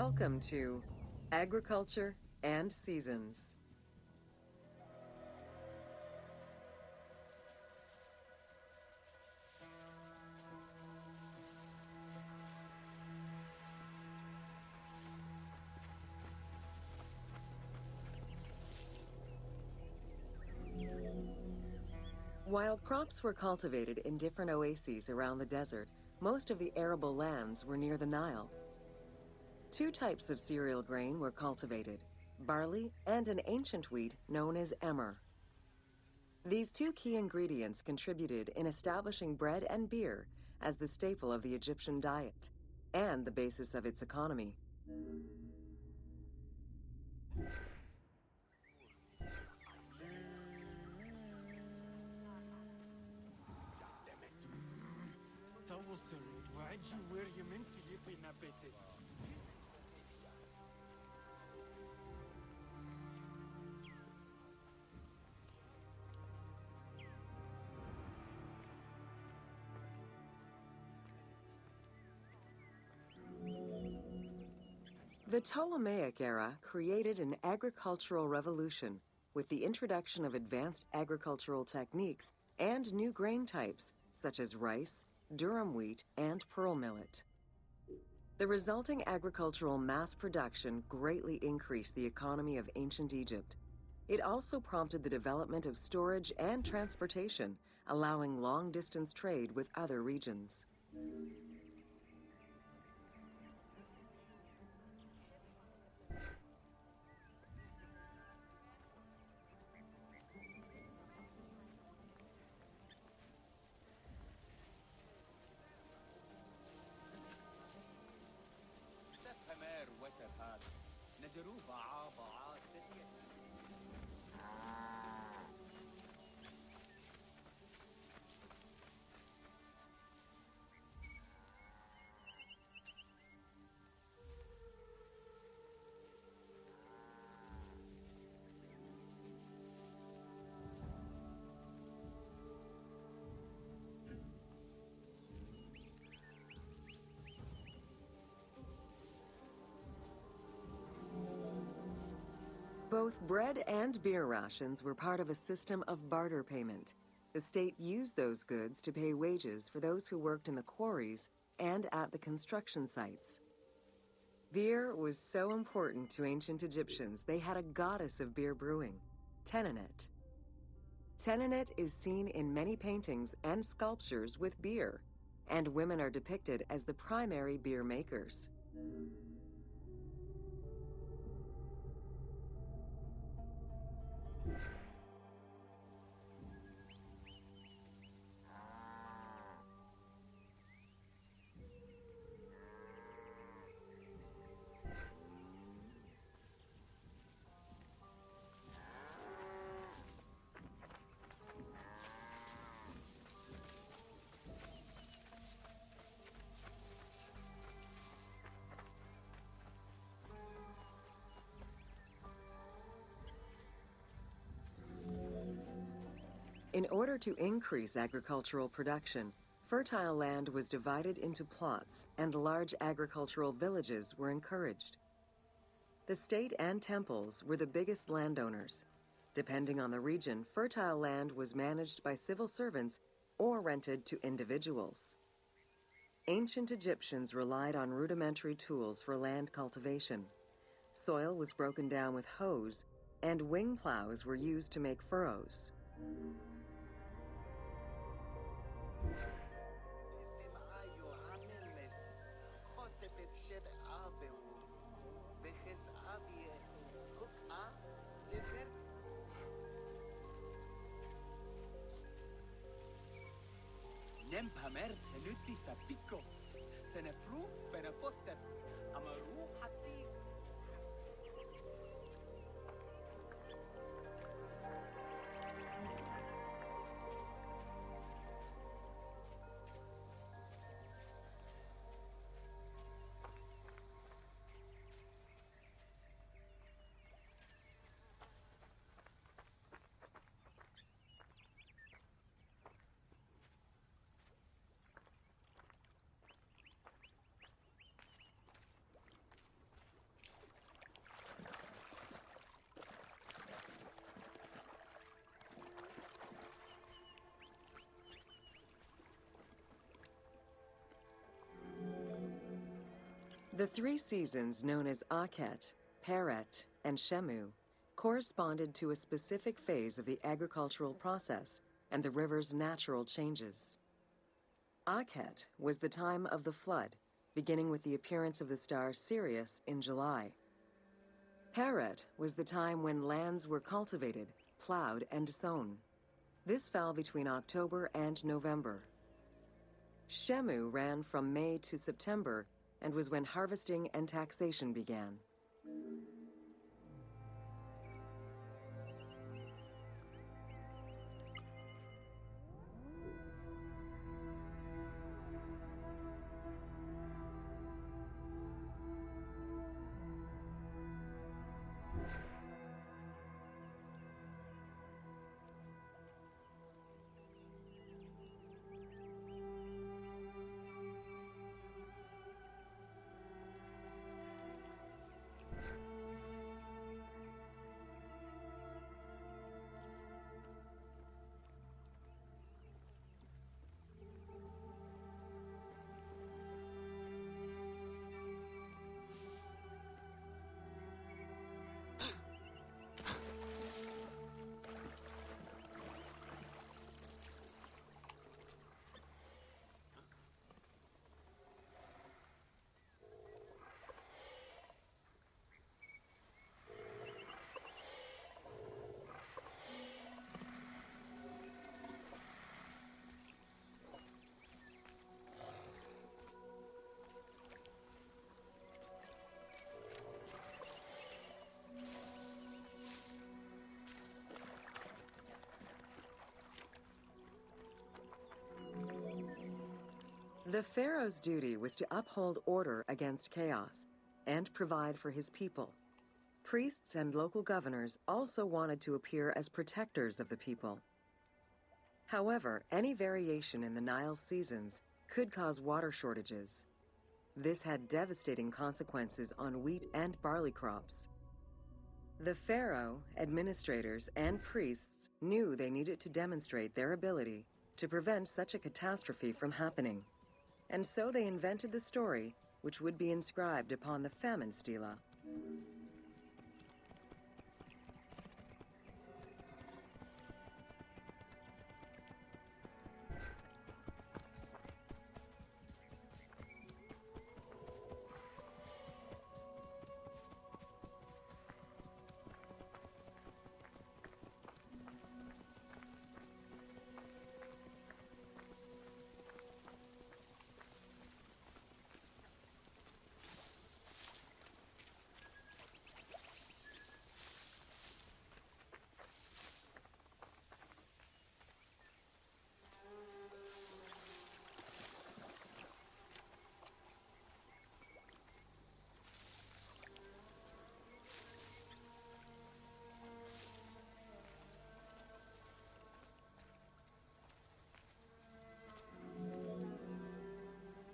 Welcome to Agriculture and Seasons. While crops were cultivated in different oases around the desert, most of the arable lands were near the Nile. Two types of cereal grain were cultivated, barley and an ancient wheat known as emmer. These two key ingredients contributed in establishing bread and beer as the staple of the Egyptian diet and the basis of its economy. The Ptolemaic era created an agricultural revolution with the introduction of advanced agricultural techniques and new grain types such as rice, durum wheat, and pearl millet. The resulting agricultural mass production greatly increased the economy of ancient Egypt. It also prompted the development of storage and transportation, allowing long-distance trade with other regions. Both bread and beer rations were part of a system of barter payment. The state used those goods to pay wages for those who worked in the quarries and at the construction sites. Beer was so important to ancient Egyptians, they had a goddess of beer brewing, Tenenet. Tenenet is seen in many paintings and sculptures with beer, and women are depicted as the primary beer makers. In order to increase agricultural production, fertile land was divided into plots and large agricultural villages were encouraged. The state and temples were the biggest landowners. Depending on the region, fertile land was managed by civil servants or rented to individuals. Ancient Egyptians relied on rudimentary tools for land cultivation. Soil was broken down with hoes, and wing plows were used to make furrows. The three seasons known as Akhet, Peret, and Shemu corresponded to a specific phase of the agricultural process and the river's natural changes. Akhet was the time of the flood, beginning with the appearance of the star Sirius in July. Peret was the time when lands were cultivated, plowed, and sown. This fell between October and November. Shemu ran from May to September and was when harvesting and taxation began. The pharaoh's duty was to uphold order against chaos and provide for his people. Priests and local governors also wanted to appear as protectors of the people. However, any variation in the Nile's seasons could cause water shortages. This had devastating consequences on wheat and barley crops. The pharaoh, administrators, and priests knew they needed to demonstrate their ability to prevent such a catastrophe from happening. And so they invented the story, which would be inscribed upon the famine stela.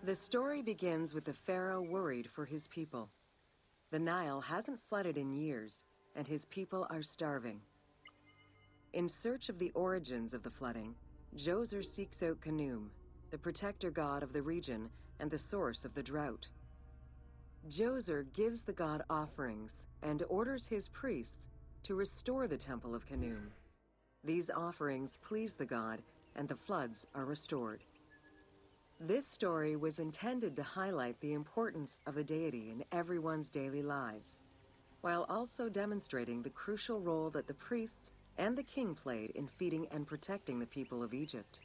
The story begins with the pharaoh worried for his people. The Nile hasn't flooded in years, and his people are starving. In search of the origins of the flooding, Djoser seeks out Khnum, the protector god of the region and the source of the drought. Djoser gives the god offerings and orders his priests to restore the temple of Khnum. These offerings please the god, and the floods are restored. This story was intended to highlight the importance of the deity in everyone's daily lives, while also demonstrating the crucial role that the priests and the king played in feeding and protecting the people of Egypt.